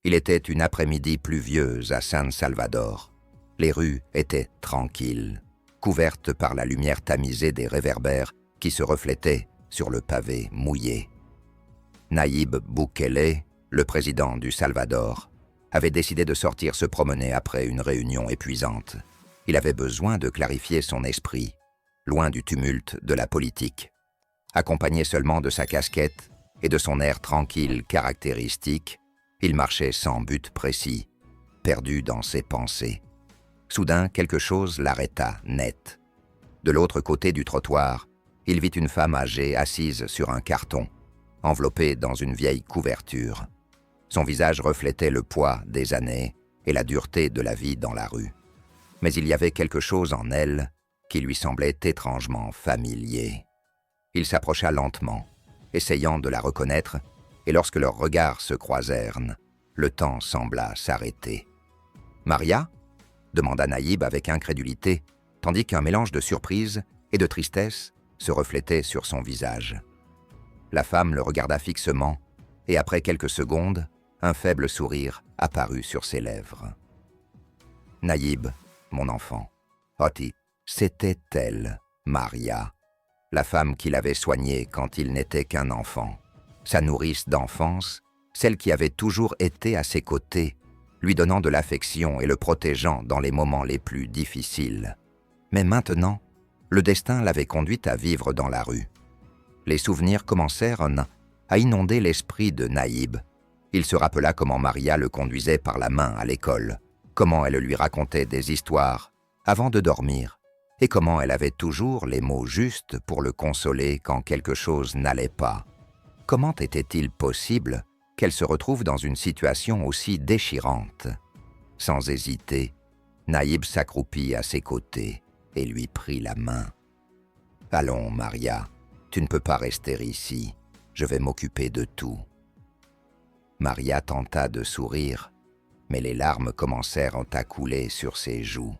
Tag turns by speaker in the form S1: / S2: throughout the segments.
S1: Il était une après-midi pluvieuse à San Salvador. Les rues étaient tranquilles, couvertes par la lumière tamisée des réverbères qui se reflétaient sur le pavé mouillé. Nayib Bukele, le président du Salvador, avait décidé de sortir se promener après une réunion épuisante. Il avait besoin de clarifier son esprit, loin du tumulte de la politique. Accompagné seulement de sa casquette et de son air tranquille caractéristique, il marchait sans but précis, perdu dans ses pensées. Soudain, quelque chose l'arrêta net. De l'autre côté du trottoir, il vit une femme âgée assise sur un carton, enveloppée dans une vieille couverture. Son visage reflétait le poids des années et la dureté de la vie dans la rue. Mais il y avait quelque chose en elle qui lui semblait étrangement familier. Il s'approcha lentement, essayant de la reconnaître, et lorsque leurs regards se croisèrent, le temps sembla s'arrêter. « Maria ?» demanda Nayib avec incrédulité, tandis qu'un mélange de surprise et de tristesse se reflétait sur son visage. La femme le regarda fixement, et après quelques secondes, un faible sourire apparut sur ses lèvres. « Nayib, mon enfant. Oti, c'était elle, Maria, la femme qu'il avait soignée quand il n'était qu'un enfant, sa nourrice d'enfance, celle qui avait toujours été à ses côtés, lui donnant de l'affection et le protégeant dans les moments les plus difficiles. Mais maintenant, le destin l'avait conduite à vivre dans la rue. Les souvenirs commencèrent à inonder l'esprit de Nayib. Il se rappela comment Maria le conduisait par la main à l'école, comment elle lui racontait des histoires avant de dormir, et comment elle avait toujours les mots justes pour le consoler quand quelque chose n'allait pas. Comment était-il possible qu'elle se retrouve dans une situation aussi déchirante? Sans hésiter, Nayib s'accroupit à ses côtés et lui prit la main. « Allons, Maria, tu ne peux pas rester ici, je vais m'occuper de tout. » Maria tenta de sourire, mais les larmes commencèrent à couler sur ses joues.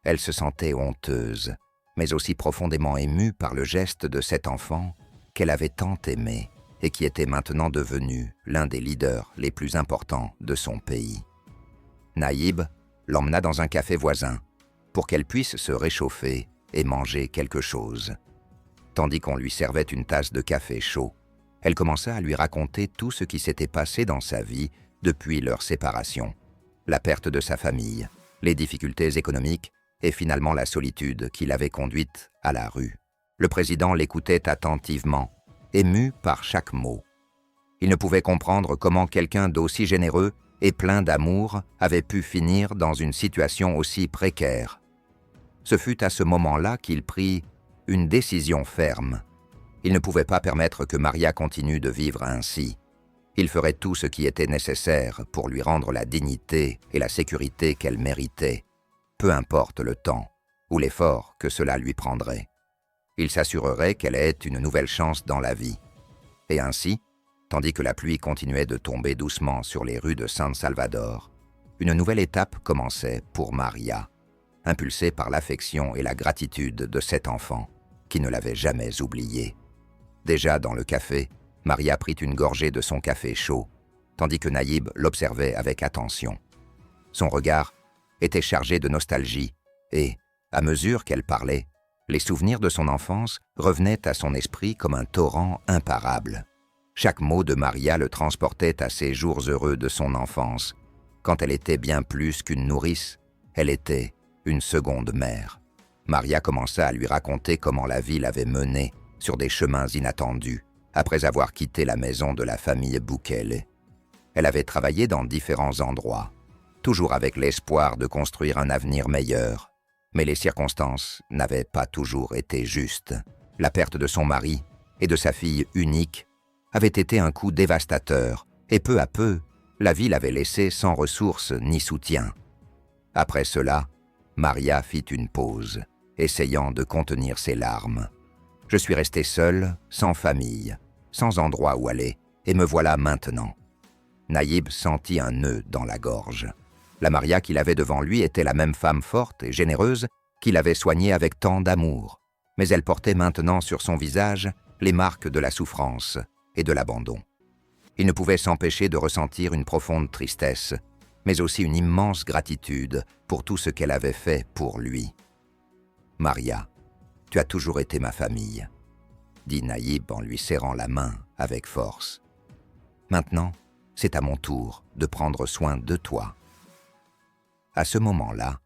S1: Elle se sentait honteuse, mais aussi profondément émue par le geste de cet enfant qu'elle avait tant aimé et qui était maintenant devenu l'un des leaders les plus importants de son pays. Nayib l'emmena dans un café voisin pour qu'elle puisse se réchauffer et manger quelque chose. Tandis qu'on lui servait une tasse de café chaud, elle commença à lui raconter tout ce qui s'était passé dans sa vie depuis leur séparation, la perte de sa famille, les difficultés économiques et finalement la solitude qui l'avait conduite à la rue. Le président l'écoutait attentivement, ému par chaque mot. Il ne pouvait comprendre comment quelqu'un d'aussi généreux et plein d'amour avait pu finir dans une situation aussi précaire. Ce fut à ce moment-là qu'il prit une décision ferme. Il ne pouvait pas permettre que Maria continue de vivre ainsi. Il ferait tout ce qui était nécessaire pour lui rendre la dignité et la sécurité qu'elle méritait, peu importe le temps ou l'effort que cela lui prendrait. Il s'assurerait qu'elle ait une nouvelle chance dans la vie. Et ainsi, tandis que la pluie continuait de tomber doucement sur les rues de San Salvador, une nouvelle étape commençait pour Maria, impulsée par l'affection et la gratitude de cet enfant qui ne l'avait jamais oubliée. Déjà dans le café, Maria prit une gorgée de son café chaud, tandis que Nayib l'observait avec attention. Son regard était chargé de nostalgie et, à mesure qu'elle parlait, les souvenirs de son enfance revenaient à son esprit comme un torrent imparable. Chaque mot de Maria le transportait à ces jours heureux de son enfance. Quand elle était bien plus qu'une nourrice, elle était une seconde mère. Maria commença à lui raconter comment la vie l'avait menée sur des chemins inattendus, après avoir quitté la maison de la famille Bukele. Elle avait travaillé dans différents endroits, toujours avec l'espoir de construire un avenir meilleur. Mais les circonstances n'avaient pas toujours été justes. La perte de son mari et de sa fille unique avait été un coup dévastateur, et peu à peu, la vie l'avait laissée sans ressources ni soutien. Après cela, Maria fit une pause, essayant de contenir ses larmes. « Je suis restée seule, sans famille, sans endroit où aller, et me voilà maintenant. » Nayib sentit un nœud dans la gorge. La Maria qu'il avait devant lui était la même femme forte et généreuse qu'il avait soignée avec tant d'amour, mais elle portait maintenant sur son visage les marques de la souffrance et de l'abandon. Il ne pouvait s'empêcher de ressentir une profonde tristesse, mais aussi une immense gratitude pour tout ce qu'elle avait fait pour lui. « Maria, tu as toujours été ma famille », dit Nahib en lui serrant la main avec force. « Maintenant, c'est à mon tour de prendre soin de toi. » À ce moment-là,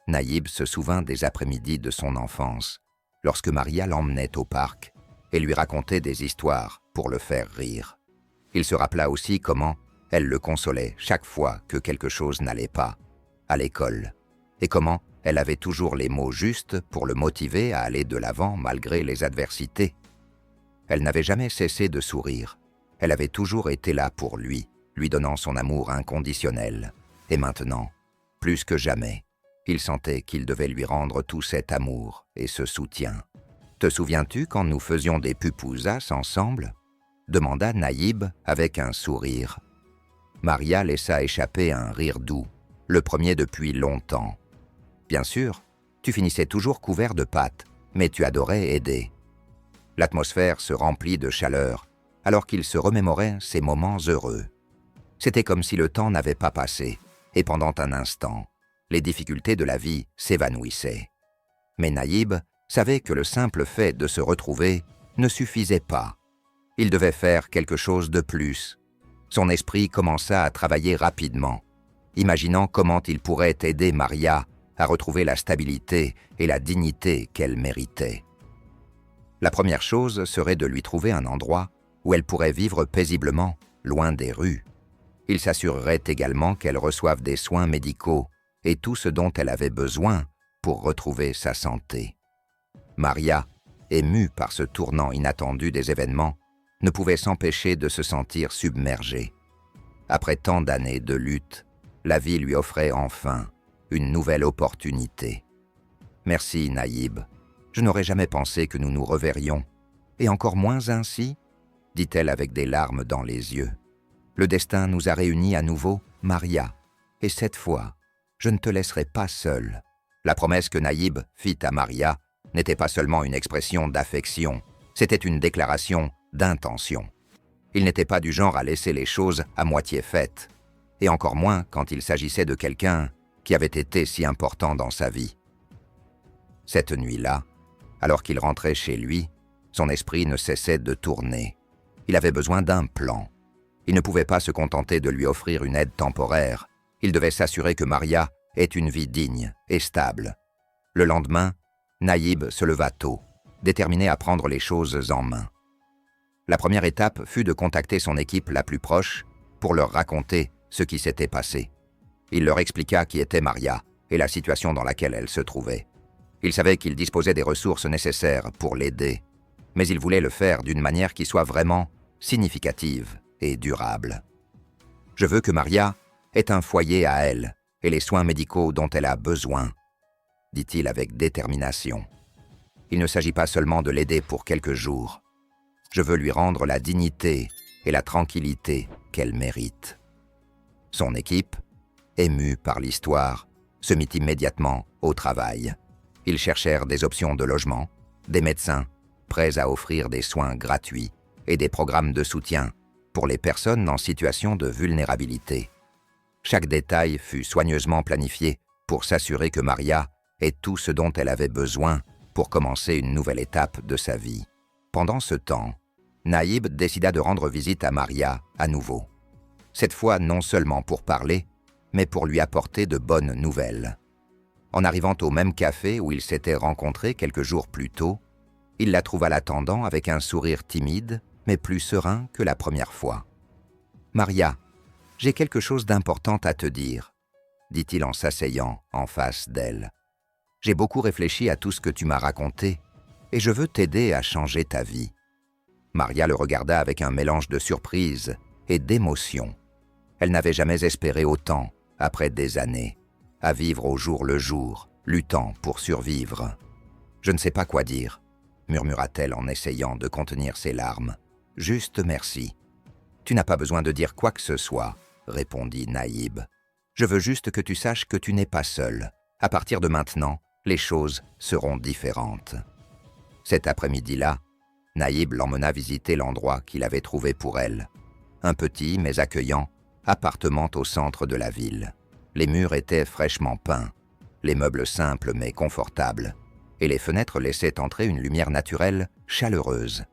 S1: Nahib se souvint des après-midi de son enfance, lorsque Maria l'emmenait au parc et lui racontait des histoires pour le faire rire. Il se rappela aussi comment elle le consolait chaque fois que quelque chose n'allait pas, à l'école, et comment elle avait toujours les mots justes pour le motiver à aller de l'avant malgré les adversités. Elle n'avait jamais cessé de sourire. Elle avait toujours été là pour lui donnant son amour inconditionnel. Et maintenant, plus que jamais, il sentait qu'il devait lui rendre tout cet amour et ce soutien. « Te souviens-tu quand nous faisions des pupusas ensemble ?» demanda Nahib avec un sourire. Maria laissa échapper un rire doux, le premier depuis longtemps. « Bien sûr, tu finissais toujours couvert de pâtes, mais tu adorais aider. » L'atmosphère se remplit de chaleur, alors qu'il se remémorait ces moments heureux. C'était comme si le temps n'avait pas passé, et pendant un instant, les difficultés de la vie s'évanouissaient. Mais Nahib savait que le simple fait de se retrouver ne suffisait pas. Il devait faire quelque chose de plus. Son esprit commença à travailler rapidement, imaginant comment il pourrait aider Maria à retrouver la stabilité et la dignité qu'elle méritait. La première chose serait de lui trouver un endroit où elle pourrait vivre paisiblement, loin des rues. Il s'assurerait également qu'elle reçoive des soins médicaux et tout ce dont elle avait besoin pour retrouver sa santé. Maria, émue par ce tournant inattendu des événements, ne pouvait s'empêcher de se sentir submergée. Après tant d'années de lutte, la vie lui offrait enfin une nouvelle opportunité. « Merci, Nahib. Je n'aurais jamais pensé que nous nous reverrions, et encore moins ainsi, » dit-elle avec des larmes dans les yeux. « Le destin nous a réunis à nouveau, Maria, et cette fois, je ne te laisserai pas seule. » La promesse que Nahib fit à Maria n'était pas seulement une expression d'affection, c'était une déclaration d'intention. Il n'était pas du genre à laisser les choses à moitié faites, et encore moins quand il s'agissait de quelqu'un qui avait été si important dans sa vie. Cette nuit-là, alors qu'il rentrait chez lui, son esprit ne cessait de tourner. Il avait besoin d'un plan. Il ne pouvait pas se contenter de lui offrir une aide temporaire. Il devait s'assurer que Maria ait une vie digne et stable. Le lendemain, Nahib se leva tôt, déterminé à prendre les choses en main. La première étape fut de contacter son équipe la plus proche pour leur raconter ce qui s'était passé. Il leur expliqua qui était Maria et la situation dans laquelle elle se trouvait. Il savait qu'il disposait des ressources nécessaires pour l'aider, mais il voulait le faire d'une manière qui soit vraiment significative et durable. « Je veux que Maria ait un foyer à elle et les soins médicaux dont elle a besoin, » dit-il avec détermination. « Il ne s'agit pas seulement de l'aider pour quelques jours. Je veux lui rendre la dignité et la tranquillité qu'elle mérite. » Son équipe, émue par l'histoire, se mit immédiatement au travail. Ils cherchèrent des options de logement, des médecins prêts à offrir des soins gratuits et des programmes de soutien pour les personnes en situation de vulnérabilité. Chaque détail fut soigneusement planifié pour s'assurer que Maria ait tout ce dont elle avait besoin pour commencer une nouvelle étape de sa vie. Pendant ce temps, Nahib décida de rendre visite à Maria à nouveau. Cette fois non seulement pour parler, mais pour lui apporter de bonnes nouvelles. En arrivant au même café où ils s'étaient rencontrés quelques jours plus tôt, il la trouva l'attendant avec un sourire timide, mais plus serein que la première fois. « Maria, j'ai quelque chose d'important à te dire, » dit-il en s'asseyant en face d'elle. « J'ai beaucoup réfléchi à tout ce que tu m'as raconté, et je veux t'aider à changer ta vie. » Maria le regarda avec un mélange de surprise et d'émotion. Elle n'avait jamais espéré autant, après des années, à vivre au jour le jour, luttant pour survivre. « Je ne sais pas quoi dire, » murmura-t-elle en essayant de contenir ses larmes. « Juste merci. »« Tu n'as pas besoin de dire quoi que ce soit, » répondit Nahib. « Je veux juste que tu saches que tu n'es pas seul. À partir de maintenant, les choses seront différentes. » Cet après-midi-là, Nahib l'emmena visiter l'endroit qu'il avait trouvé pour elle. un petit mais accueillant appartement au centre de la ville. Les murs étaient fraîchement peints, les meubles simples mais confortables, et les fenêtres laissaient entrer une lumière naturelle, chaleureuse.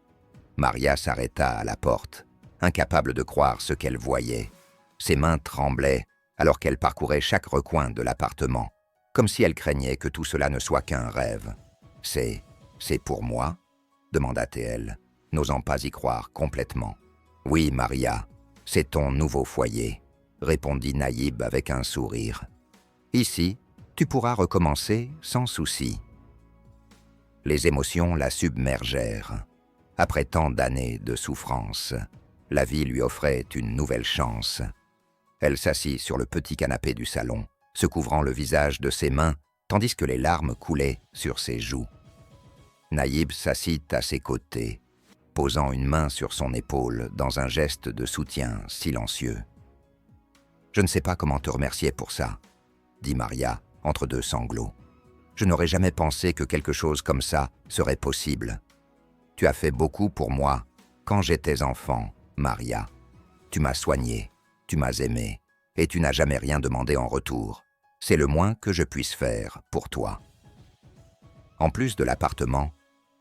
S1: Maria s'arrêta à la porte, incapable de croire ce qu'elle voyait. Ses mains tremblaient alors qu'elle parcourait chaque recoin de l'appartement, comme si elle craignait que tout cela ne soit qu'un rêve. « C'est pour moi ?» demanda-t-elle, n'osant pas y croire complètement. « Oui, Maria, c'est ton nouveau foyer », répondit Nayib avec un sourire. « Ici, tu pourras recommencer sans souci. » Les émotions la submergèrent. Après tant d'années de souffrance, la vie lui offrait une nouvelle chance. Elle s'assit sur le petit canapé du salon, se couvrant le visage de ses mains, tandis que les larmes coulaient sur ses joues. Nayib s'assit à ses côtés, posant une main sur son épaule dans un geste de soutien silencieux. « Je ne sais pas comment te remercier pour ça, » dit Maria entre deux sanglots. « Je n'aurais jamais pensé que quelque chose comme ça serait possible. Tu as fait beaucoup pour moi quand j'étais enfant, Maria. Tu m'as soignée, tu m'as aimée, et tu n'as jamais rien demandé en retour. C'est le moins que je puisse faire pour toi. » En plus de l'appartement,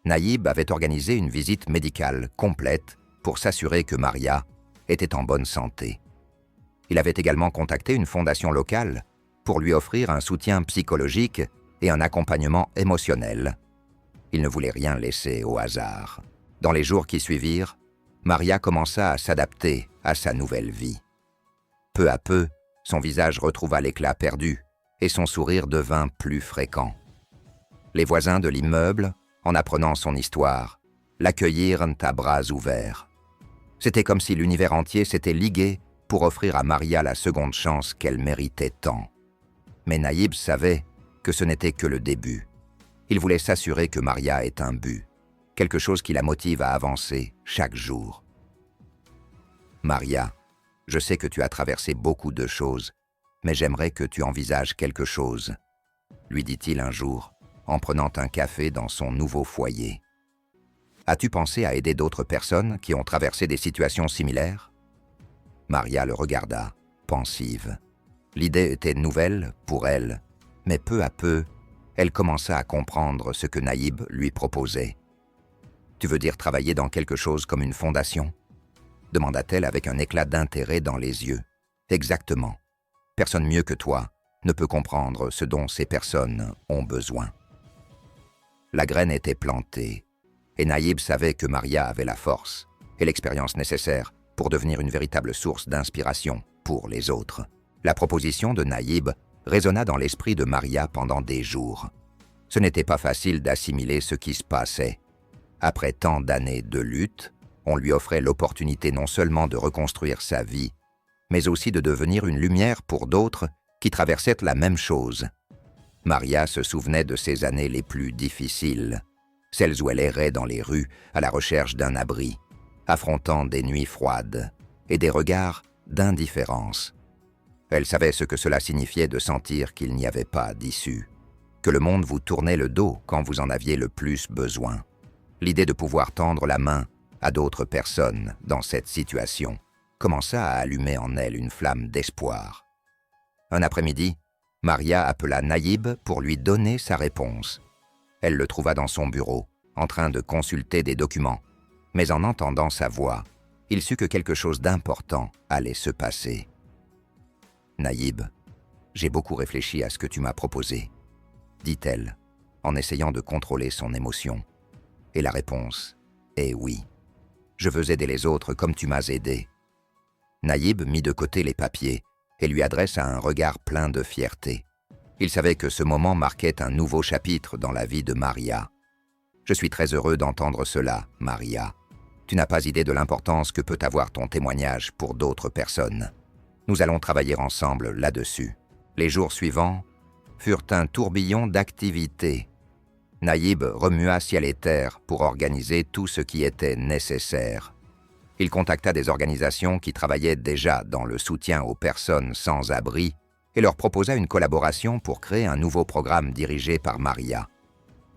S1: Nayib avait organisé une visite médicale complète pour s'assurer que Maria était en bonne santé. Il avait également contacté une fondation locale pour lui offrir un soutien psychologique et un accompagnement émotionnel. Il ne voulait rien laisser au hasard. Dans les jours qui suivirent, Maria commença à s'adapter à sa nouvelle vie. Peu à peu, son visage retrouva l'éclat perdu et son sourire devint plus fréquent. Les voisins de l'immeuble, en apprenant son histoire, l'accueillirent à bras ouverts. C'était comme si l'univers entier s'était ligué pour offrir à Maria la seconde chance qu'elle méritait tant. Mais Nayib savait que ce n'était que le début. Il voulait s'assurer que Maria ait un but, quelque chose qui la motive à avancer chaque jour. « Maria, je sais que tu as traversé beaucoup de choses, mais j'aimerais que tu envisages quelque chose, » lui dit-il un jour, en prenant un café dans son nouveau foyer. « As-tu pensé à aider d'autres personnes qui ont traversé des situations similaires ?» Maria le regarda, pensive. L'idée était nouvelle pour elle, mais peu à peu, elle commença à comprendre ce que Nayib lui proposait. « Tu veux dire travailler dans quelque chose comme une fondation ?» demanda-t-elle avec un éclat d'intérêt dans les yeux. « Exactement. Personne mieux que toi ne peut comprendre ce dont ces personnes ont besoin. » La graine était plantée, et Nayib savait que Maria avait la force et l'expérience nécessaires pour devenir une véritable source d'inspiration pour les autres. La proposition de Nayib résonna dans l'esprit de Maria pendant des jours. Ce n'était pas facile d'assimiler ce qui se passait. Après tant d'années de lutte, on lui offrait l'opportunité non seulement de reconstruire sa vie, mais aussi de devenir une lumière pour d'autres qui traversaient la même chose. Maria se souvenait de ses années les plus difficiles, celles où elle errait dans les rues à la recherche d'un abri, affrontant des nuits froides et des regards d'indifférence. Elle savait ce que cela signifiait de sentir qu'il n'y avait pas d'issue, que le monde vous tournait le dos quand vous en aviez le plus besoin. L'idée de pouvoir tendre la main à d'autres personnes dans cette situation commença à allumer en elle une flamme d'espoir. Un après-midi, Maria appela Nayib pour lui donner sa réponse. Elle le trouva dans son bureau, en train de consulter des documents, mais en entendant sa voix, il sut que quelque chose d'important allait se passer. « Nayib, j'ai beaucoup réfléchi à ce que tu m'as proposé, » dit-elle, en essayant de contrôler son émotion. Et la réponse est oui. Je veux aider les autres comme tu m'as aidé. Nayib mit de côté les papiers et lui adressa un regard plein de fierté. Il savait que ce moment marquait un nouveau chapitre dans la vie de Maria. « Je suis très heureux d'entendre cela, Maria. Tu n'as pas idée de l'importance que peut avoir ton témoignage pour d'autres personnes. Nous allons travailler ensemble là-dessus. » Les jours suivants furent un tourbillon d'activités. Nayib remua ciel et terre pour organiser tout ce qui était nécessaire. Il contacta des organisations qui travaillaient déjà dans le soutien aux personnes sans abri et leur proposa une collaboration pour créer un nouveau programme dirigé par Maria.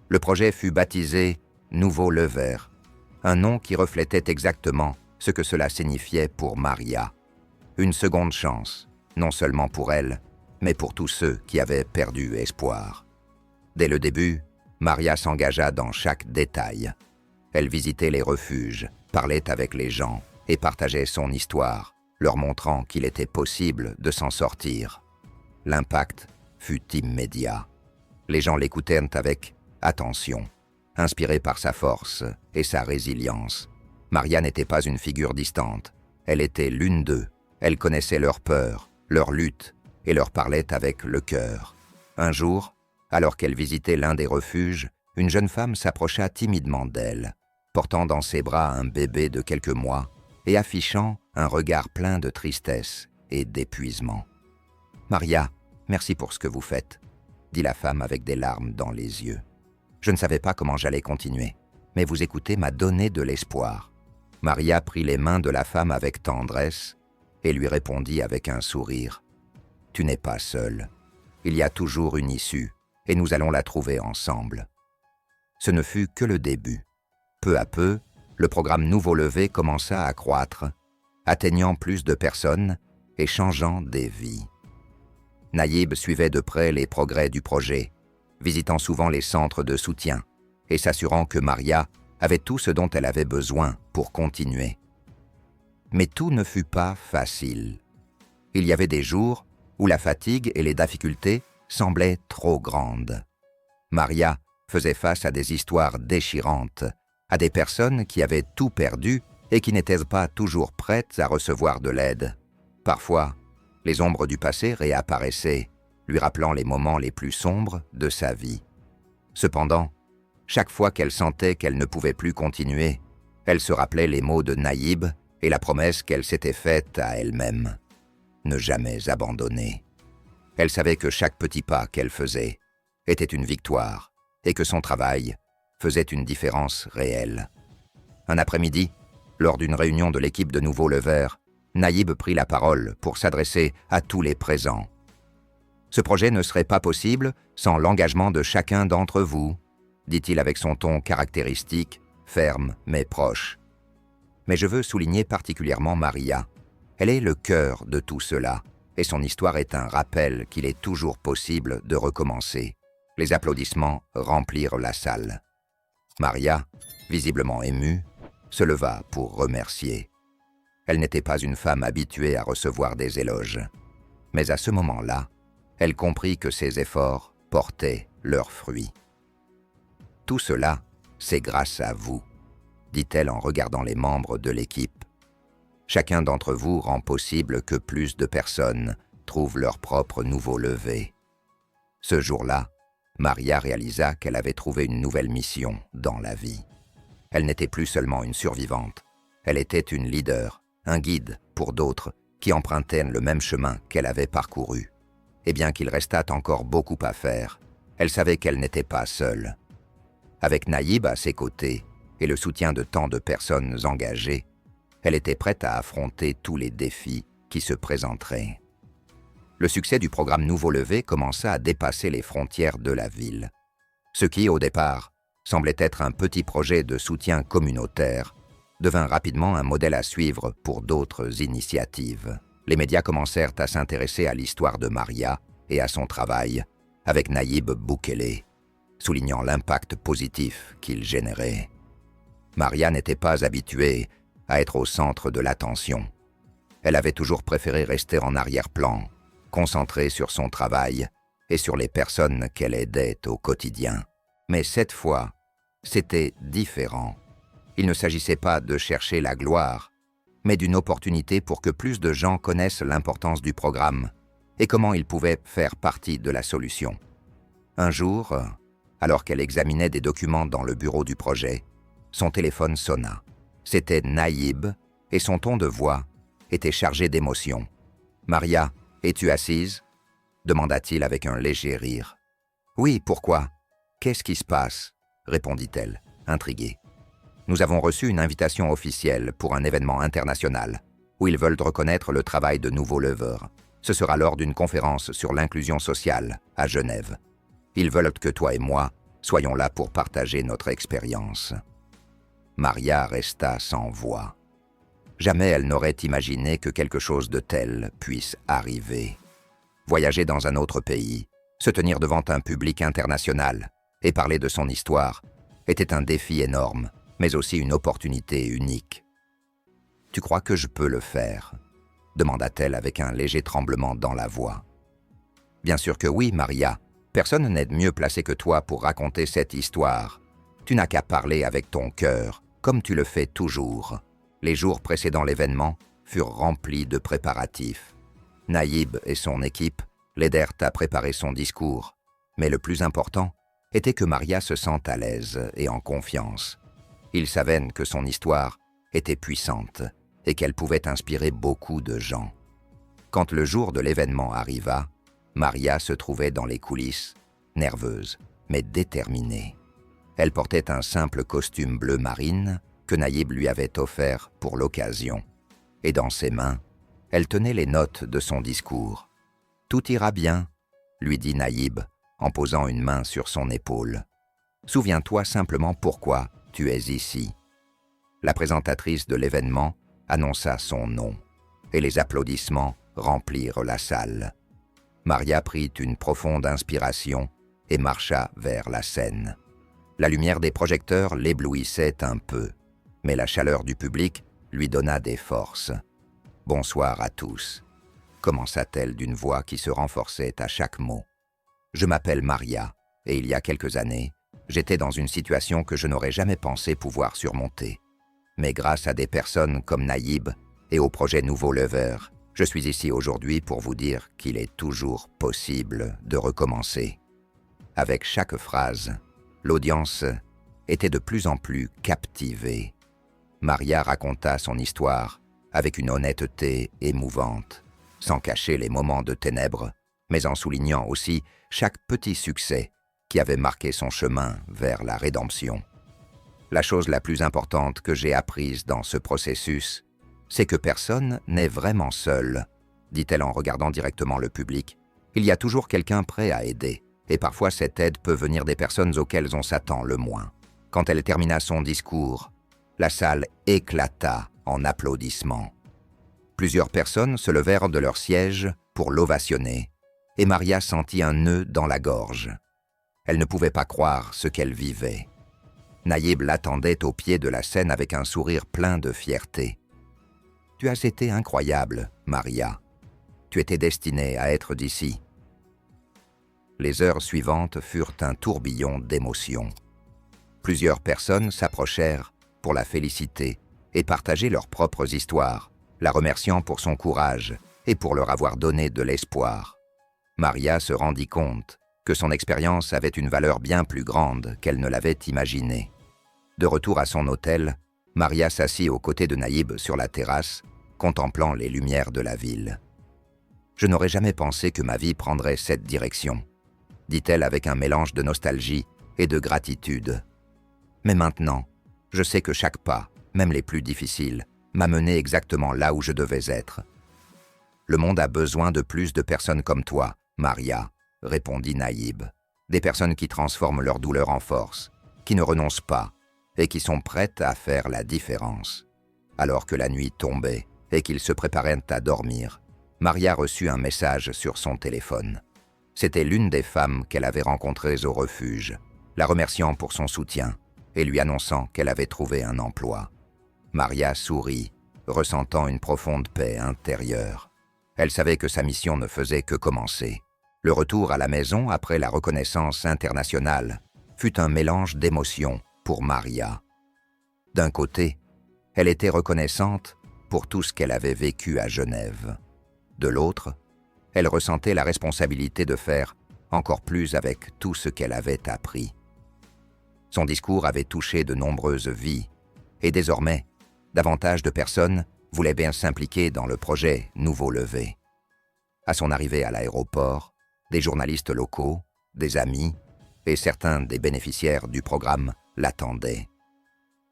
S1: Le projet fut baptisé « Nouveau Le Vert », un nom qui reflétait exactement ce que cela signifiait pour Maria. Une seconde chance, non seulement pour elle, mais pour tous ceux qui avaient perdu espoir. Dès le début, Maria s'engagea dans chaque détail. Elle visitait les refuges, parlait avec les gens et partageait son histoire, leur montrant qu'il était possible de s'en sortir. L'impact fut immédiat. Les gens l'écoutaient avec attention, inspirés par sa force et sa résilience. Maria n'était pas une figure distante, elle était l'une d'eux. Elle connaissait leurs peurs, leurs luttes et leur parlait avec le cœur. Un jour, alors qu'elle visitait l'un des refuges, une jeune femme s'approcha timidement d'elle, portant dans ses bras un bébé de quelques mois et affichant un regard plein de tristesse et d'épuisement. « Maria, merci pour ce que vous faites », dit la femme avec des larmes dans les yeux. « Je ne savais pas comment j'allais continuer, mais vous écouter m'a donné de l'espoir. » Maria prit les mains de la femme avec tendresse et lui répondit avec un sourire. « Tu n'es pas seule. Il y a toujours une issue et nous allons la trouver ensemble. » Ce ne fut que le début. Peu à peu, le programme Nouveau Levé commença à croître, atteignant plus de personnes et changeant des vies. Naïb suivait de près les progrès du projet, visitant souvent les centres de soutien et s'assurant que Maria avait tout ce dont elle avait besoin pour continuer. Mais tout ne fut pas facile. Il y avait des jours où la fatigue et les difficultés semblaient trop grandes. Maria faisait face à des histoires déchirantes, à des personnes qui avaient tout perdu et qui n'étaient pas toujours prêtes à recevoir de l'aide. Parfois, les ombres du passé réapparaissaient, lui rappelant les moments les plus sombres de sa vie. Cependant, chaque fois qu'elle sentait qu'elle ne pouvait plus continuer, elle se rappelait les mots de Naïb et la promesse qu'elle s'était faite à elle-même. Ne jamais abandonner. Elle savait que chaque petit pas qu'elle faisait était une victoire et que son travail faisait une différence réelle. Un après-midi, lors d'une réunion de l'équipe de Nouveau Leveur, Naïb prit la parole pour s'adresser à tous les présents. « Ce projet ne serait pas possible sans l'engagement de chacun d'entre vous, » dit-il avec son ton caractéristique, ferme mais proche. Mais je veux souligner particulièrement Maria. Elle est le cœur de tout cela, et son histoire est un rappel qu'il est toujours possible de recommencer. Les applaudissements remplirent la salle. Maria, visiblement émue, se leva pour remercier. Elle n'était pas une femme habituée à recevoir des éloges. Mais à ce moment-là, elle comprit que ses efforts portaient leurs fruits. « Tout cela, c'est grâce à vous », dit-elle en regardant les membres de l'équipe. « Chacun d'entre vous rend possible que plus de personnes trouvent leur propre nouveau levé. » Ce jour-là, Maria réalisa qu'elle avait trouvé une nouvelle mission dans la vie. Elle n'était plus seulement une survivante, elle était une leader, un guide pour d'autres qui empruntaient le même chemin qu'elle avait parcouru. Et bien qu'il restât encore beaucoup à faire, elle savait qu'elle n'était pas seule. Avec Naïb à ses côtés et le soutien de tant de personnes engagées, elle était prête à affronter tous les défis qui se présenteraient. Le succès du programme Nouveau Levé commença à dépasser les frontières de la ville. Ce qui, au départ, semblait être un petit projet de soutien communautaire, devint rapidement un modèle à suivre pour d'autres initiatives. Les médias commencèrent à s'intéresser à l'histoire de Maria et à son travail, avec Naïb Boukele, soulignant l'impact positif qu'il générait. Maria n'était pas habituée à être au centre de l'attention. Elle avait toujours préféré rester en arrière-plan, concentrée sur son travail et sur les personnes qu'elle aidait au quotidien. Mais cette fois, c'était différent. Il ne s'agissait pas de chercher la gloire, mais d'une opportunité pour que plus de gens connaissent l'importance du programme et comment ils pouvaient faire partie de la solution. Un jour, alors qu'elle examinait des documents dans le bureau du projet, son téléphone sonna. C'était Naïb et son ton de voix était chargé d'émotion. « Maria, es-tu assise ?» demanda-t-il avec un léger rire. « Oui, pourquoi ? Qu'est-ce qui se passe ?» répondit-elle, intriguée. « Nous avons reçu une invitation officielle pour un événement international où ils veulent reconnaître le travail de Nouveau Leveur. Ce sera lors d'une conférence sur l'inclusion sociale à Genève. Ils veulent que toi et moi soyons là pour partager notre expérience. » Maria resta sans voix. Jamais elle n'aurait imaginé que quelque chose de tel puisse arriver. Voyager dans un autre pays, se tenir devant un public international et parler de son histoire était un défi énorme, mais aussi une opportunité unique. « Tu crois que je peux le faire ?» demanda-t-elle avec un léger tremblement dans la voix. « Bien sûr que oui, Maria. Personne n'est mieux placé que toi pour raconter cette histoire. Tu n'as qu'à parler avec ton cœur, comme tu le fais toujours. » Les jours précédant l'événement furent remplis de préparatifs. Nayib et son équipe l'aidèrent à préparer son discours, mais le plus important était que Maria se sente à l'aise et en confiance. Ils savaient que son histoire était puissante et qu'elle pouvait inspirer beaucoup de gens. Quand le jour de l'événement arriva, Maria se trouvait dans les coulisses, nerveuse, mais déterminée. Elle portait un simple costume bleu marine que Nayib lui avait offert pour l'occasion. Et dans ses mains, elle tenait les notes de son discours. « Tout ira bien », lui dit Nayib en posant une main sur son épaule. « Souviens-toi simplement pourquoi tu es ici. » La présentatrice de l'événement annonça son nom, et les applaudissements remplirent la salle. Maria prit une profonde inspiration et marcha vers la scène. La lumière des projecteurs l'éblouissait un peu, mais la chaleur du public lui donna des forces. « Bonsoir à tous », commença-t-elle d'une voix qui se renforçait à chaque mot. « Je m'appelle Maria, et il y a quelques années, j'étais dans une situation que je n'aurais jamais pensé pouvoir surmonter. Mais grâce à des personnes comme Nayib et au projet Nouveau Lever, je suis ici aujourd'hui pour vous dire qu'il est toujours possible de recommencer. » Avec chaque phrase, l'audience était de plus en plus captivée. Maria raconta son histoire avec une honnêteté émouvante, sans cacher les moments de ténèbres, mais en soulignant aussi chaque petit succès qui avait marqué son chemin vers la rédemption. La chose la plus importante que j'ai apprise dans ce processus, c'est que personne n'est vraiment seul, dit-elle en regardant directement le public. Il y a toujours quelqu'un prêt à aider, et parfois cette aide peut venir des personnes auxquelles on s'attend le moins. Quand elle termina son discours, la salle éclata en applaudissements. Plusieurs personnes se levèrent de leur siège pour l'ovationner, et Maria sentit un nœud dans la gorge. Elle ne pouvait pas croire ce qu'elle vivait. Nayib l'attendait au pied de la scène avec un sourire plein de fierté. « Tu as été incroyable, Maria. Tu étais destinée à être d'ici. » Les heures suivantes furent un tourbillon d'émotions. Plusieurs personnes s'approchèrent pour la féliciter et partager leurs propres histoires, la remerciant pour son courage et pour leur avoir donné de l'espoir. Maria se rendit compte que son expérience avait une valeur bien plus grande qu'elle ne l'avait imaginé. De retour à son hôtel, Maria s'assit aux côtés de Nayib sur la terrasse, contemplant les lumières de la ville. « Je n'aurais jamais pensé que ma vie prendrait cette direction », dit-elle avec un mélange de nostalgie et de gratitude. « Mais maintenant, je sais que chaque pas, même les plus difficiles, m'a mené exactement là où je devais être. »« Le monde a besoin de plus de personnes comme toi, Maria, » répondit Nayib. « Des personnes qui transforment leur douleur en force, qui ne renoncent pas et qui sont prêtes à faire la différence. » Alors que la nuit tombait et qu'ils se préparaient à dormir, Maria reçut un message sur son téléphone. C'était l'une des femmes qu'elle avait rencontrées au refuge, la remerciant pour son soutien et lui annonçant qu'elle avait trouvé un emploi. Maria sourit, ressentant une profonde paix intérieure. Elle savait que sa mission ne faisait que commencer. Le retour à la maison après la reconnaissance internationale fut un mélange d'émotions pour Maria. D'un côté, elle était reconnaissante pour tout ce qu'elle avait vécu à Genève. De l'autre, elle ressentait la responsabilité de faire encore plus avec tout ce qu'elle avait appris. Son discours avait touché de nombreuses vies, et désormais, davantage de personnes voulaient bien s'impliquer dans le projet Nouveau Lever. À son arrivée à l'aéroport, des journalistes locaux, des amis et certains des bénéficiaires du programme l'attendaient.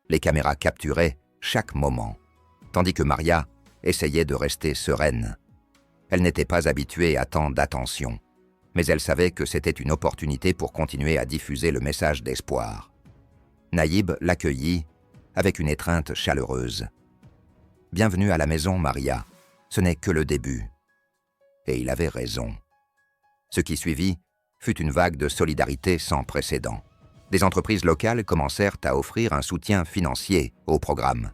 S1: Les caméras capturaient chaque moment, tandis que Maria essayait de rester sereine. Elle n'était pas habituée à tant d'attention, mais elle savait que c'était une opportunité pour continuer à diffuser le message d'espoir. Nayib l'accueillit avec une étreinte chaleureuse. « Bienvenue à la maison, Maria. Ce n'est que le début. » Et il avait raison. Ce qui suivit fut une vague de solidarité sans précédent. Des entreprises locales commencèrent à offrir un soutien financier au programme,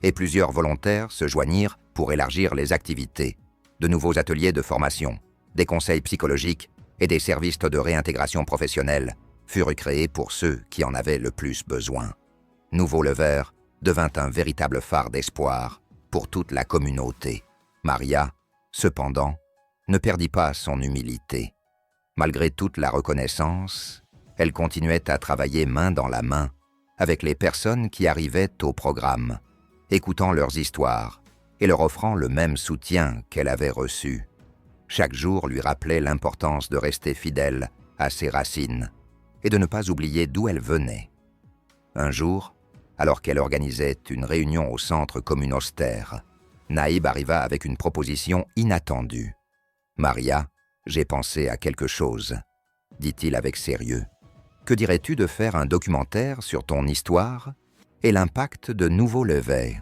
S1: et plusieurs volontaires se joignirent pour élargir les activités. De nouveaux ateliers de formation, des conseils psychologiques et des services de réintégration professionnelle furent créés pour ceux qui en avaient le plus besoin. Nouveau Lever devint un véritable phare d'espoir pour toute la communauté. Maria, cependant, ne perdit pas son humilité. Malgré toute la reconnaissance, elle continuait à travailler main dans la main avec les personnes qui arrivaient au programme, écoutant leurs histoires et leur offrant le même soutien qu'elle avait reçu. Chaque jour lui rappelait l'importance de rester fidèle à ses racines et de ne pas oublier d'où elle venait. Un jour, alors qu'elle organisait une réunion au centre communautaire, Naïb arriva avec une proposition inattendue. « Maria, j'ai pensé à quelque chose, » dit-il avec sérieux. « Que dirais-tu de faire un documentaire sur ton histoire et l'impact de Nouveau Lever ?»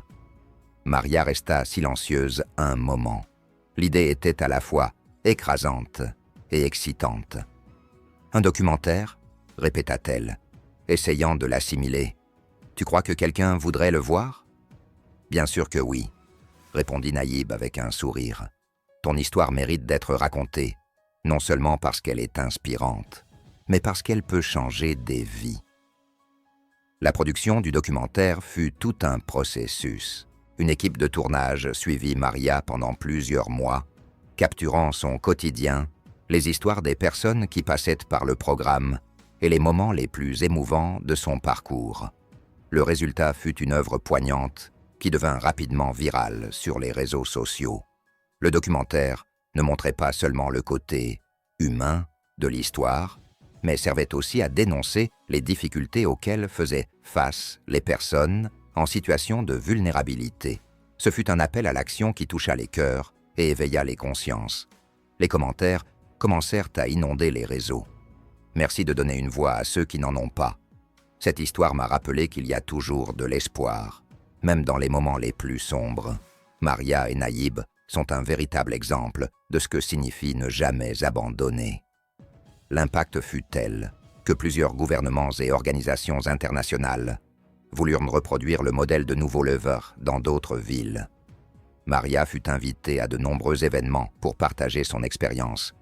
S1: Maria resta silencieuse un moment. L'idée était à la fois écrasante et excitante. « Un documentaire ?» répéta-t-elle, essayant de l'assimiler. « Tu crois que quelqu'un voudrait le voir ?»« Bien sûr que oui, » répondit Naïb avec un sourire. « Ton histoire mérite d'être racontée, non seulement parce qu'elle est inspirante, mais parce qu'elle peut changer des vies. » La production du documentaire fut tout un processus. Une équipe de tournage suivit Maria pendant plusieurs mois, capturant son quotidien, les histoires des personnes qui passaient par le programme et les moments les plus émouvants de son parcours. Le résultat fut une œuvre poignante qui devint rapidement virale sur les réseaux sociaux. Le documentaire ne montrait pas seulement le côté humain de l'histoire, mais servait aussi à dénoncer les difficultés auxquelles faisaient face les personnes en situation de vulnérabilité. Ce fut un appel à l'action qui toucha les cœurs et éveilla les consciences. Les commentaires commencèrent à inonder les réseaux. « Merci de donner une voix à ceux qui n'en ont pas. Cette histoire m'a rappelé qu'il y a toujours de l'espoir, même dans les moments les plus sombres. » Maria et Naïb sont un véritable exemple de ce que signifie ne jamais abandonner. L'impact fut tel que plusieurs gouvernements et organisations internationales voulurent reproduire le modèle de Nouveau Lever dans d'autres villes. Maria fut invitée à de nombreux événements pour partager son expérience,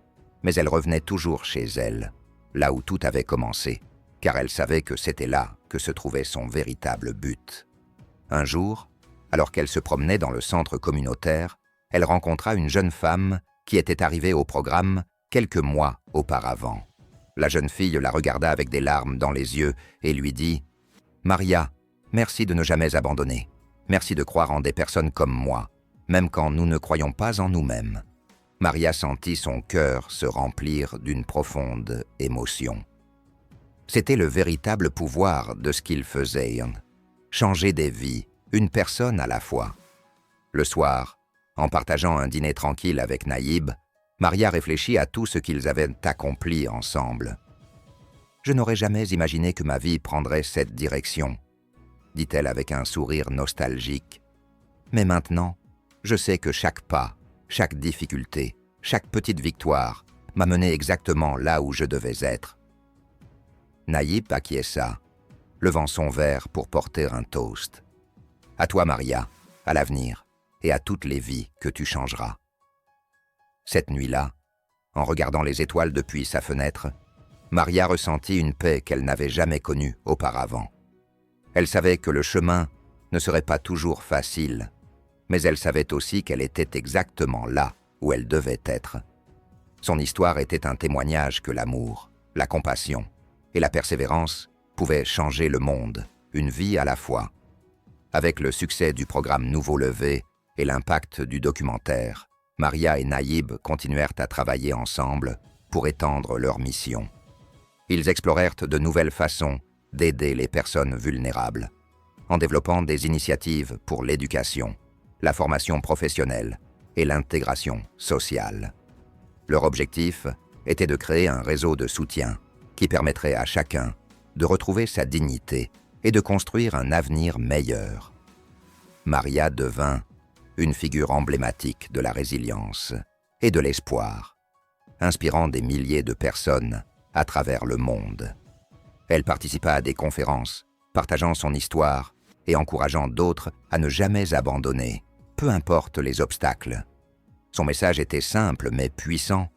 S1: mais elle revenait toujours chez elle, là où tout avait commencé, car elle savait que c'était là que se trouvait son véritable but. Un jour, alors qu'elle se promenait dans le centre communautaire, elle rencontra une jeune femme qui était arrivée au programme quelques mois auparavant. La jeune fille la regarda avec des larmes dans les yeux et lui dit « Maria, merci de ne jamais abandonner. Merci de croire en des personnes comme moi, même quand nous ne croyons pas en nous-mêmes. » Maria sentit son cœur se remplir d'une profonde émotion. C'était le véritable pouvoir de ce qu'il faisait, changer des vies, une personne à la fois. Le soir, en partageant un dîner tranquille avec Naïb, Maria réfléchit à tout ce qu'ils avaient accompli ensemble. « Je n'aurais jamais imaginé que ma vie prendrait cette direction, » dit-elle avec un sourire nostalgique. « Mais maintenant, je sais que chaque pas, chaque difficulté, chaque petite victoire m'a mené exactement là où je devais être. » Naïb acquiesça, levant son verre pour porter un toast. « À toi, Maria, à l'avenir, et à toutes les vies que tu changeras. » Cette nuit-là, en regardant les étoiles depuis sa fenêtre, Maria ressentit une paix qu'elle n'avait jamais connue auparavant. Elle savait que le chemin ne serait pas toujours facile, mais elle savait aussi qu'elle était exactement là où elle devait être. Son histoire était un témoignage que l'amour, la compassion et la persévérance pouvaient changer le monde, une vie à la fois. Avec le succès du programme Nouveau Lever et l'impact du documentaire, Maria et Naïb continuèrent à travailler ensemble pour étendre leur mission. Ils explorèrent de nouvelles façons d'aider les personnes vulnérables, en développant des initiatives pour l'éducation, la formation professionnelle et l'intégration sociale. Leur objectif était de créer un réseau de soutien qui permettrait à chacun de retrouver sa dignité et de construire un avenir meilleur. Maria devint une figure emblématique de la résilience et de l'espoir, inspirant des milliers de personnes à travers le monde. Elle participa à des conférences, partageant son histoire et encourageant d'autres à ne jamais abandonner, peu importe les obstacles. Son message était simple mais puissant.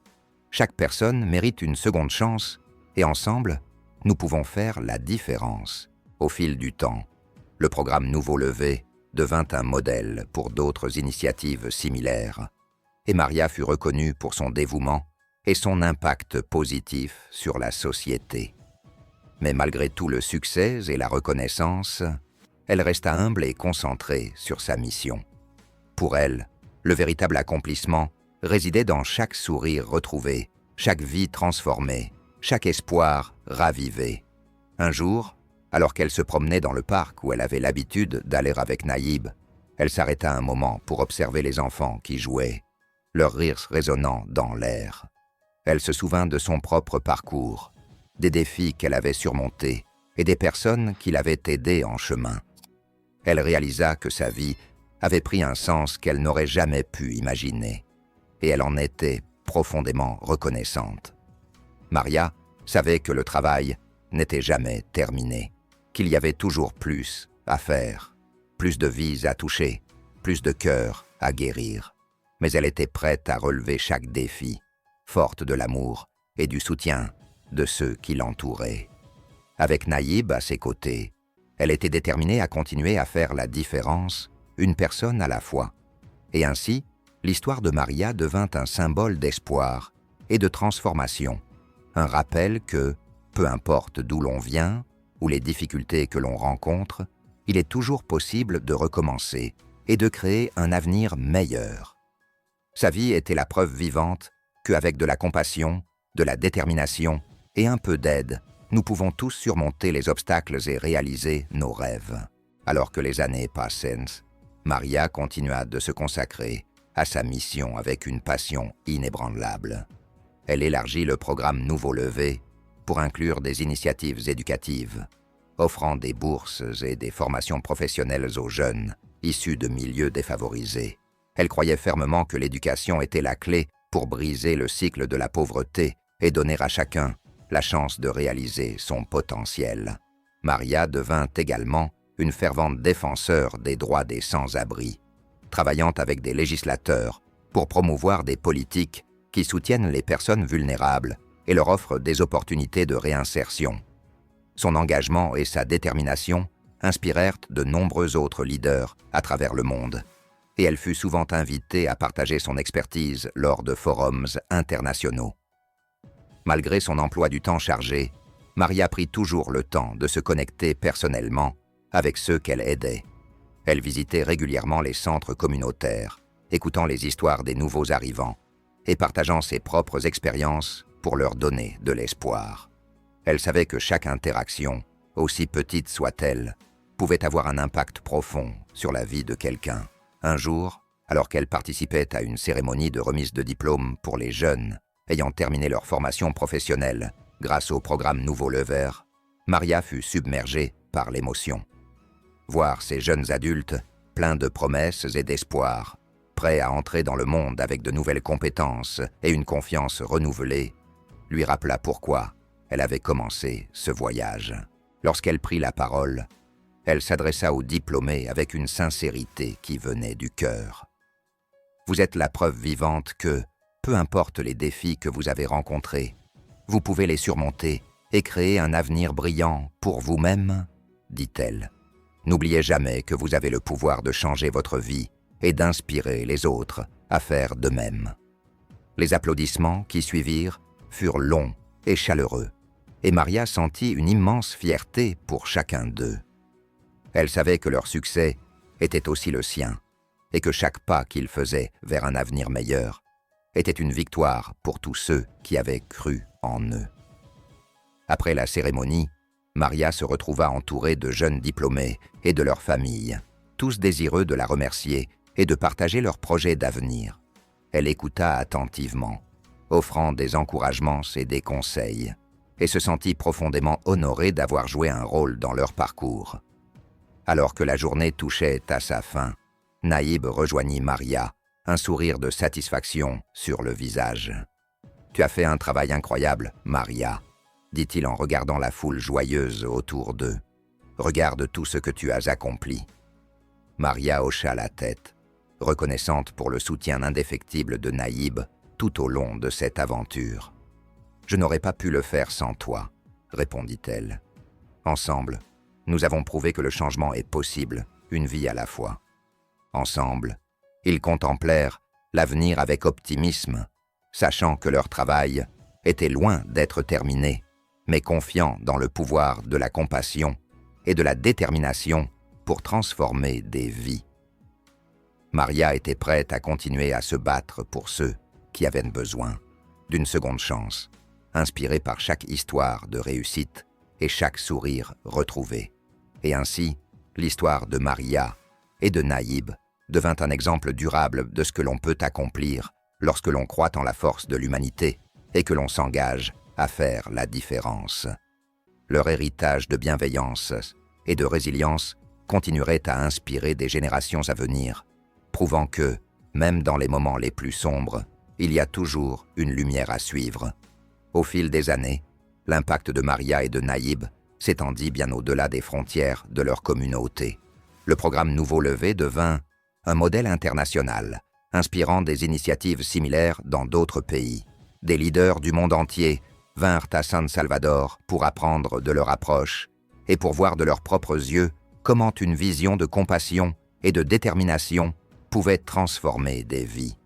S1: Chaque personne mérite une seconde chance et ensemble, nous pouvons faire la différence. Au fil du temps, le programme Nouveau Levé devint un modèle pour d'autres initiatives similaires et Maria fut reconnue pour son dévouement et son impact positif sur la société. Mais malgré tout le succès et la reconnaissance, elle resta humble et concentrée sur sa mission. Pour elle, le véritable accomplissement résidait dans chaque sourire retrouvé, chaque vie transformée, chaque espoir ravivé. Un jour, alors qu'elle se promenait dans le parc où elle avait l'habitude d'aller avec Naïb, elle s'arrêta un moment pour observer les enfants qui jouaient, leurs rires résonnant dans l'air. Elle se souvint de son propre parcours, des défis qu'elle avait surmontés et des personnes qui l'avaient aidée en chemin. Elle réalisa que sa vie avait pris un sens qu'elle n'aurait jamais pu imaginer, et elle en était profondément reconnaissante. Maria savait que le travail n'était jamais terminé, qu'il y avait toujours plus à faire, plus de vies à toucher, plus de cœurs à guérir. Mais elle était prête à relever chaque défi, forte de l'amour et du soutien de ceux qui l'entouraient. Avec Naïb à ses côtés, elle était déterminée à continuer à faire la différence, une personne à la fois. Et ainsi, l'histoire de Maria devint un symbole d'espoir et de transformation, un rappel que, peu importe d'où l'on vient ou les difficultés que l'on rencontre, il est toujours possible de recommencer et de créer un avenir meilleur. Sa vie était la preuve vivante qu'avec de la compassion, de la détermination et un peu d'aide, nous pouvons tous surmonter les obstacles et réaliser nos rêves. Alors que les années passaient, Maria continua de se consacrer à sa mission avec une passion inébranlable. Elle élargit le programme Nouveau Levé pour inclure des initiatives éducatives, offrant des bourses et des formations professionnelles aux jeunes issus de milieux défavorisés. Elle croyait fermement que l'éducation était la clé pour briser le cycle de la pauvreté et donner à chacun la chance de réaliser son potentiel. Maria devint également une fervente défenseur des droits des sans-abri, travaillant avec des législateurs pour promouvoir des politiques qui soutiennent les personnes vulnérables et leur offrent des opportunités de réinsertion. Son engagement et sa détermination inspirèrent de nombreux autres leaders à travers le monde, et elle fut souvent invitée à partager son expertise lors de forums internationaux. Malgré son emploi du temps chargé, Maria prit toujours le temps de se connecter personnellement avec ceux qu'elle aidait. Elle visitait régulièrement les centres communautaires, écoutant les histoires des nouveaux arrivants et partageant ses propres expériences pour leur donner de l'espoir. Elle savait que chaque interaction, aussi petite soit-elle, pouvait avoir un impact profond sur la vie de quelqu'un. Un jour, alors qu'elle participait à une cérémonie de remise de diplôme pour les jeunes ayant terminé leur formation professionnelle grâce au programme Nouveau Levé, Maria fut submergée par l'émotion. Voir ces jeunes adultes, pleins de promesses et d'espoir, prêts à entrer dans le monde avec de nouvelles compétences et une confiance renouvelée, lui rappela pourquoi elle avait commencé ce voyage. Lorsqu'elle prit la parole, elle s'adressa aux diplômés avec une sincérité qui venait du cœur. Vous êtes la preuve vivante que, peu importe les défis que vous avez rencontrés, vous pouvez les surmonter et créer un avenir brillant pour vous-même, dit-elle. N'oubliez jamais que vous avez le pouvoir de changer votre vie et d'inspirer les autres à faire de même. Les applaudissements qui suivirent furent longs et chaleureux, et Maria sentit une immense fierté pour chacun d'eux. Elle savait que leur succès était aussi le sien, et que chaque pas qu'ils faisaient vers un avenir meilleur était une victoire pour tous ceux qui avaient cru en eux. Après la cérémonie, Maria se retrouva entourée de jeunes diplômés et de leurs familles, tous désireux de la remercier et de partager leurs projets d'avenir. Elle écouta attentivement, offrant des encouragements et des conseils, et se sentit profondément honorée d'avoir joué un rôle dans leur parcours. Alors que la journée touchait à sa fin, Naïb rejoignit Maria, un sourire de satisfaction sur le visage. « Tu as fait un travail incroyable, Maria », dit-il en regardant la foule joyeuse autour d'eux. « Regarde tout ce que tu as accompli. » Maria hocha la tête, reconnaissante pour le soutien indéfectible de Naïb tout au long de cette aventure. « Je n'aurais pas pu le faire sans toi, » répondit-elle. « Ensemble, nous avons prouvé que le changement est possible, une vie à la fois. » Ensemble, ils contemplèrent l'avenir avec optimisme, sachant que leur travail était loin d'être terminé, mais confiants dans le pouvoir de la compassion et de la détermination pour transformer des vies. Maria était prête à continuer à se battre pour ceux qui avaient besoin d'une seconde chance, inspirée par chaque histoire de réussite et chaque sourire retrouvé. Et ainsi, l'histoire de Maria et de Naïb devint un exemple durable de ce que l'on peut accomplir lorsque l'on croit en la force de l'humanité et que l'on s'engage à faire la différence. Leur héritage de bienveillance et de résilience continuerait à inspirer des générations à venir, prouvant que, même dans les moments les plus sombres, il y a toujours une lumière à suivre. Au fil des années, l'impact de Maria et de Naïb s'étendit bien au-delà des frontières de leur communauté. Le programme Nouveau Levé devint un modèle international, inspirant des initiatives similaires dans d'autres pays. Des leaders du monde entier vinrent à San Salvador pour apprendre de leur approche et pour voir de leurs propres yeux comment une vision de compassion et de détermination pouvait transformer des vies.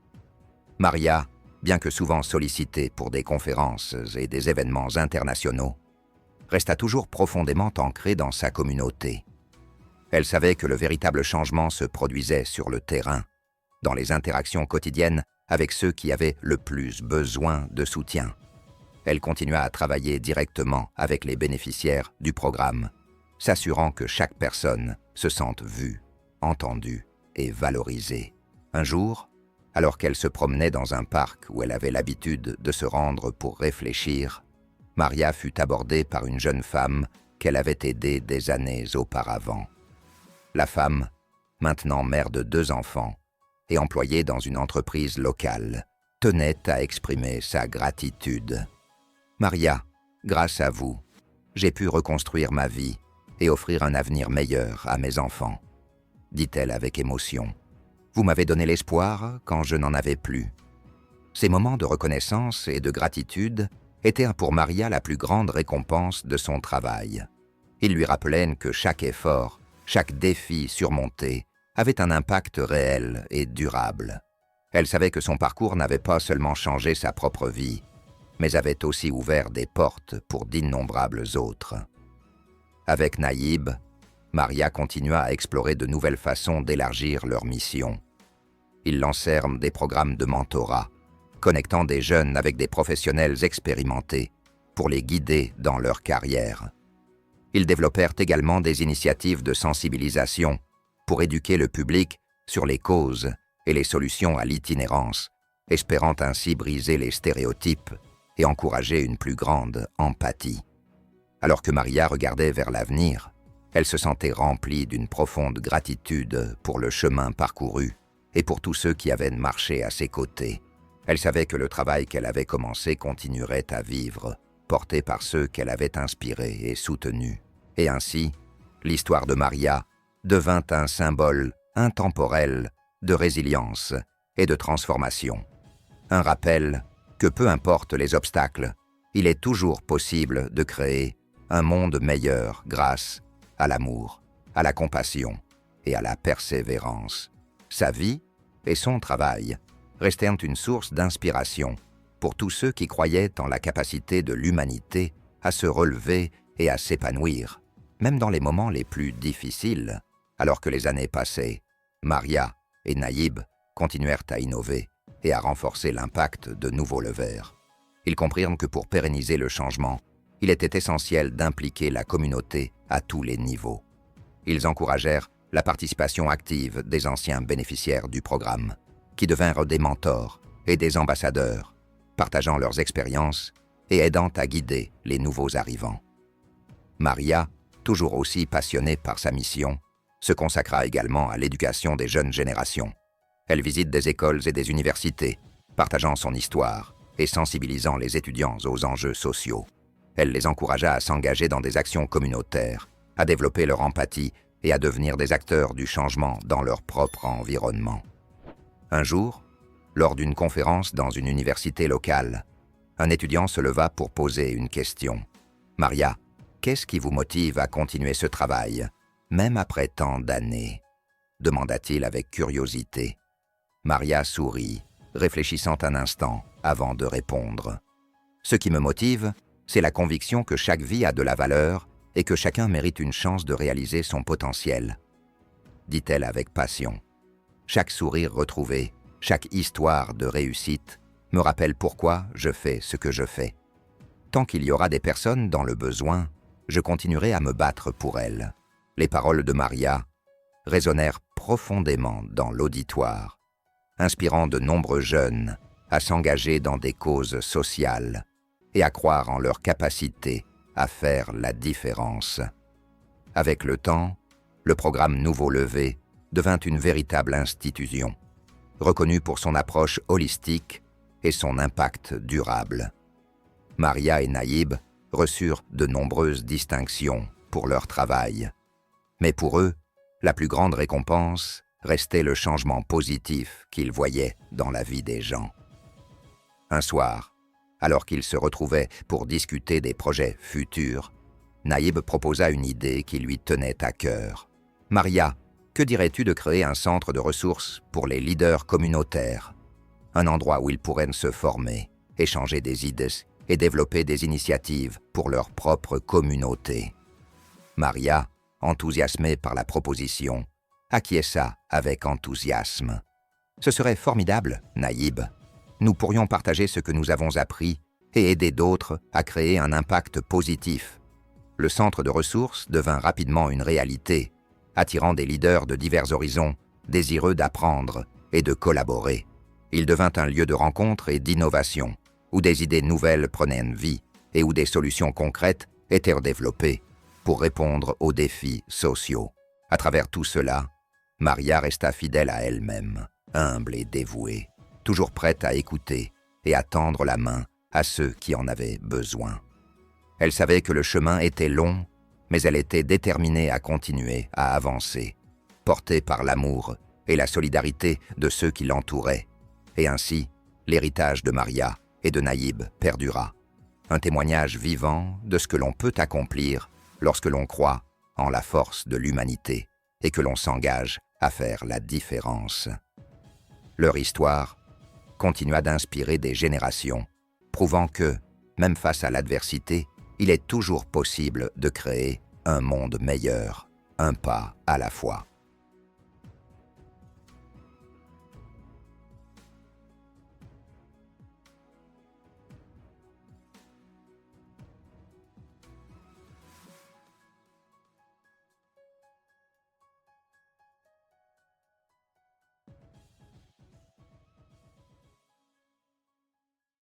S1: Maria, bien que souvent sollicitée pour des conférences et des événements internationaux, resta toujours profondément ancrée dans sa communauté. Elle savait que le véritable changement se produisait sur le terrain, dans les interactions quotidiennes avec ceux qui avaient le plus besoin de soutien. Elle continua à travailler directement avec les bénéficiaires du programme, s'assurant que chaque personne se sente vue, entendue et valorisée. Un jour, alors qu'elle se promenait dans un parc où elle avait l'habitude de se rendre pour réfléchir, Maria fut abordée par une jeune femme qu'elle avait aidée des années auparavant. La femme, maintenant mère de 2 enfants et employée dans une entreprise locale, tenait à exprimer sa gratitude. « Maria, grâce à vous, j'ai pu reconstruire ma vie et offrir un avenir meilleur à mes enfants, » dit-elle avec émotion. « Vous m'avez donné l'espoir quand je n'en avais plus. » Ces moments de reconnaissance et de gratitude étaient pour Maria la plus grande récompense de son travail. Ils lui rappelaient que chaque effort, chaque défi surmonté avait un impact réel et durable. Elle savait que son parcours n'avait pas seulement changé sa propre vie, mais avait aussi ouvert des portes pour d'innombrables autres. Avec Naïb, Maria continua à explorer de nouvelles façons d'élargir leur mission. Ils lancèrent des programmes de mentorat, connectant des jeunes avec des professionnels expérimentés pour les guider dans leur carrière. Ils développèrent également des initiatives de sensibilisation pour éduquer le public sur les causes et les solutions à l'itinérance, espérant ainsi briser les stéréotypes et encourager une plus grande empathie. Alors que Maria regardait vers l'avenir, elle se sentait remplie d'une profonde gratitude pour le chemin parcouru et pour tous ceux qui avaient marché à ses côtés. Elle savait que le travail qu'elle avait commencé continuerait à vivre, porté par ceux qu'elle avait inspirés et soutenus. Et ainsi, l'histoire de Maria devint un symbole intemporel de résilience et de transformation. Un rappel que peu importe les obstacles, il est toujours possible de créer un monde meilleur grâce à l'amour, à la compassion et à la persévérance. Sa vie et son travail restèrent une source d'inspiration pour tous ceux qui croyaient en la capacité de l'humanité à se relever et à s'épanouir, même dans les moments les plus difficiles. Alors que les années passaient, Maria et Naïb continuèrent à innover et à renforcer l'impact de Nouveau Levé. Ils comprirent que pour pérenniser le changement, il était essentiel d'impliquer la communauté à tous les niveaux. Ils encouragèrent la participation active des anciens bénéficiaires du programme, qui devinrent des mentors et des ambassadeurs, partageant leurs expériences et aidant à guider les nouveaux arrivants. Maria, toujours aussi passionnée par sa mission, se consacra également à l'éducation des jeunes générations. Elle visite des écoles et des universités, partageant son histoire et sensibilisant les étudiants aux enjeux sociaux. Elle les encouragea à s'engager dans des actions communautaires, à développer leur empathie et à devenir des acteurs du changement dans leur propre environnement. Un jour, lors d'une conférence dans une université locale, un étudiant se leva pour poser une question. « Maria, qu'est-ce qui vous motive à continuer ce travail, même après tant d'années ?» demanda-t-il avec curiosité. Maria sourit, réfléchissant un instant avant de répondre. « Ce qui me motive, c'est la conviction que chaque vie a de la valeur et que chacun mérite une chance de réaliser son potentiel, » dit-elle avec passion. Chaque sourire retrouvé, chaque histoire de réussite me rappelle pourquoi je fais ce que je fais. Tant qu'il y aura des personnes dans le besoin, je continuerai à me battre pour elles. Les paroles de Maria résonnèrent profondément dans l'auditoire, inspirant de nombreux jeunes à s'engager dans des causes sociales et à croire en leur capacité à faire la différence. Avec le temps, le programme Nouveau Levé devint une véritable institution, reconnue pour son approche holistique et son impact durable. Maria et Naïb reçurent de nombreuses distinctions pour leur travail. Mais pour eux, la plus grande récompense restait le changement positif qu'ils voyaient dans la vie des gens. Un soir, alors qu'ils se retrouvaient pour discuter des projets futurs, Naïb proposa une idée qui lui tenait à cœur. « Maria, que dirais-tu de créer un centre de ressources pour les leaders communautaires? Un endroit où ils pourraient se former, échanger des idées et développer des initiatives pour leur propre communauté. » Maria, enthousiasmée par la proposition, acquiesça avec enthousiasme. « Ce serait formidable, Naïb. Nous pourrions partager ce que nous avons appris et aider d'autres à créer un impact positif. » Le centre de ressources devint rapidement une réalité, attirant des leaders de divers horizons, désireux d'apprendre et de collaborer. Il devint un lieu de rencontre et d'innovation, où des idées nouvelles prenaient vie et où des solutions concrètes étaient développées pour répondre aux défis sociaux. À travers tout cela, Maria resta fidèle à elle-même, humble et dévouée, toujours prête à écouter et à tendre la main à ceux qui en avaient besoin. Elle savait que le chemin était long, mais elle était déterminée à continuer à avancer, portée par l'amour et la solidarité de ceux qui l'entouraient. Et ainsi, l'héritage de Maria et de Naïb perdura. Un témoignage vivant de ce que l'on peut accomplir lorsque l'on croit en la force de l'humanité et que l'on s'engage à faire la différence. Leur histoire continua d'inspirer des générations, prouvant que, même face à l'adversité, il est toujours possible de créer un monde meilleur, un pas à la fois.